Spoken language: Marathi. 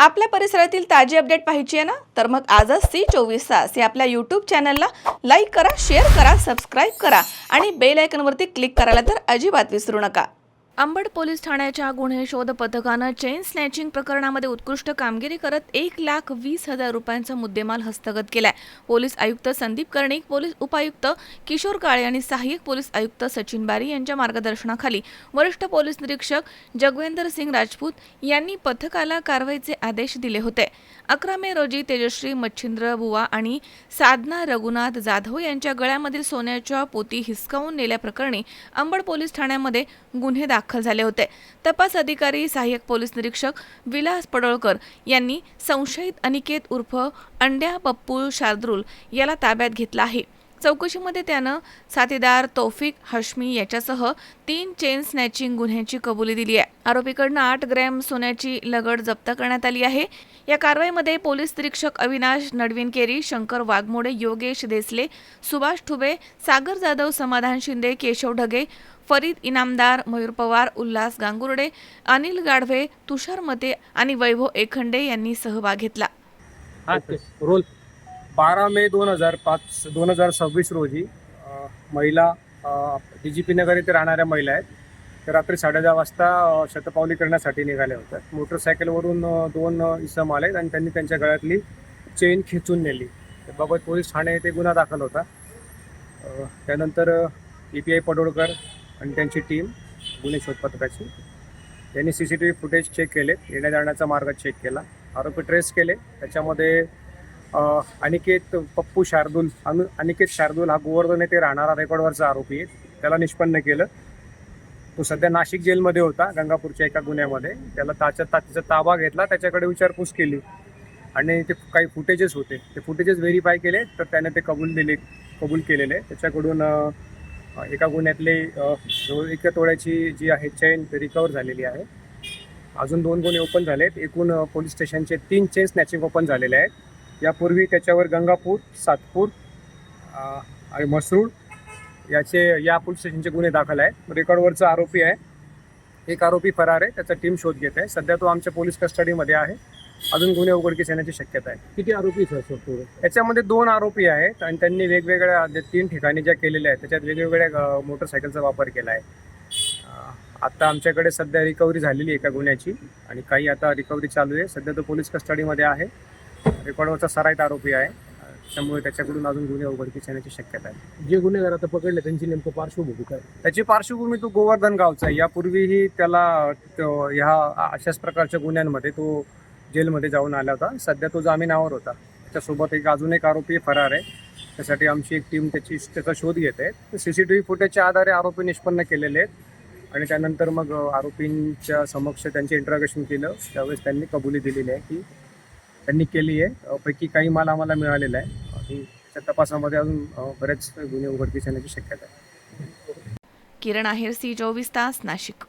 आपल्या परिसरातील ताजी अपडेट पाहिजे आहे ना, तर मग आजच C24 तास या आपल्या यूट्यूब चॅनलला लाईक करा, शेअर करा, सबस्क्राईब करा आणि बेल आयकॉनवरती क्लिक करायला तर अजिबात विसरू नका. अंबड पोलीस ठाण्याच्या गुन्हे शोध पथकानं चेन स्नॅचिंग प्रकरणामध्ये उत्कृष्ट कामगिरी करत 1,20,000 रुपयांचा मुद्देमाल हस्तगत केलाय. पोलीस आयुक्त संदीप कर्णिक, पोलीस उपायुक्त किशोर काळे आणि सहाय्यक पोलीस आयुक्त सचिन बारी यांच्या मार्गदर्शनाखाली वरिष्ठ पोलीस निरीक्षक जगवेंद्र सिंग राजपूत यांनी पथकाला कारवाईचे आदेश दिले होते. 11 मे रोजी तेजश्री मच्छिंद्र बुवा आणि साधना रघुनाथ जाधव यांच्या गळ्यामधील सोन्याच्या पोती हिसकावून नेल्याप्रकरणी अंबड पोलीस ठाण्यामध्ये गुन्हे दाखल झाले होते. तपास अधिकारी सहाय्यक पोलीस निरीक्षक विलास पडोळकर यांनी संशयित अनिकेत उर्फ अंड्या पप्पू शार्दूल याला ताब्यात घेतला आहे. चौकशीमध्ये त्यानं साथीदार तौफिक हशमी याच्यासह 3 चेन स्नॅचिंग गुन्ह्याची कबुली दिली आहे. आरोपीकडनं 8 ग्रॅम सोन्याची लगड जप्त करण्यात आली आहे. या कारवाईमध्ये पोलीस निरीक्षक अविनाश नडविनकेरी, शंकर वाघमोडे, योगेश देसले, सुभाष ठुबे, सागर जाधव, समाधान शिंदे, केशव ढगे, फरीद इनामदार, मयूर पवार, उल्हास गांगुर्डे, अनिल गाढवे, तुषार मते आणि वैभव एखंडे यांनी सहभाग घेतला. रोल 12 मे 2026 रोजी महिला DGP नगर येथे राहणाऱ्या महिला आहेत. तर रात्री 10:30 वाजता शतपावली करण्यासाठी निघाल्या होत्या. मोटरसायकलवरून 2 इसम आले आणि त्यांनी त्यांच्या गळ्यातली चेन खेचून नेली. त्याबाबत पोलीस ठाणे येथे गुन्हा दाखल होता. त्यानंतर EPI पडोळकर आणि त्यांची टीम गुन्हे शोध पथकाची त्यांनी CCTV फुटेज चेक केले, येण्या जाण्याचा मार्ग चेक केला, आरोपी ट्रेस केले. त्याच्यामध्ये अनिकेत पप्पू शार्दूल अनिकेत शार्दूल हा गोवर्धन येथे राहणारा रेकॉर्डवरचा आरोपी आहे. त्याला निष्पन्न केलं. तो सध्या नाशिक जेलमध्ये होता गंगापूरच्या एका गुन्ह्यामध्ये. त्याला त्याचा ताबा घेतला, त्याच्याकडे विचारपूस केली आणि ते काही फुटेजेस होते, ते फुटेजेस व्हेरीफाय केले. तर त्याने ते कबूल केलेले. त्याच्याकडून एका गुन्ह्यातले 1 तोळ्याची जी आहे चेन रिकवर झालेली आहे. अजून 2 गुन्हे ओपन झालेत. एकूण पोलीस स्टेशनचे 3 चेन स्नॅचिंग ओपन झालेले आहेत. यापूर्वी त्याच्यावर गंगापूर, सातपूर आणि मसरूळ या पोलीस स्टेशनचे गुन्हे दाखल आहेत. रेकॉर्डवरचा आरोपी आहे. एक आरोपी फरार आहे, त्याचा टीम शोध घेत आहे. सध्या तो आमच्या पोलीस कस्टडीमध्ये आहे. अजून गुन्हे उघडकीस येण्याची शक्यता आहे. किती आरोपी याच्यामध्ये 2 आरोपी आहेत आणि त्यांनी वेगवेगळ्या 3 ठिकाणी ज्या केलेल्या आहेत त्याच्यात वेगवेगळ्या मोटरसायकलचा वापर केला आहे. आता आमच्याकडे सध्या रिकव्हरी झालेली आहे एका गुन्ह्याची आणि काही आता रिकव्हरी चालू आहे. सध्या तो पोलीस कस्टडीमध्ये आहे. रेकॉर्डवरचा सराईत आरोपी आहे, त्यामुळे त्याच्याकडून अजून गुन्हे उघडकीस येण्याची शक्यता आहे. जे गुन्हेगार आता पकडले त्यांची नेमकं पार्श्वभूमी काय? त्याची पार्श्वभूमी तो गोवर्धन गावचा आहे. यापूर्वीही त्याला ह्या अशाच प्रकारच्या गुन्ह्यांमध्ये तो जेलमध्ये जाऊन आला होता. सध्या तो जामिनावर होता. त्याच्यासोबत अजून एक आरोपी फरार आहे. त्यासाठी आमची एक टीम त्याचा शोध घेत आहे. CCTV फुटेजच्या आधारे आरोपी निष्पन्न केलेले आहेत आणि त्यानंतर मग आरोपींच्या समक्ष त्यांचे इंट्रोगेशन केलं. त्यावेळेस त्यांनी कबुली दिलेली आहे की त्यांनी केली आहे. पैकी काही माल आम्हाला मिळालेला आहे आणि त्या तपासामध्ये अजून बरेच गुन्हे उघडकीस येण्याची शक्यता आहे. किरण आहेर, C24 तास, नाशिक.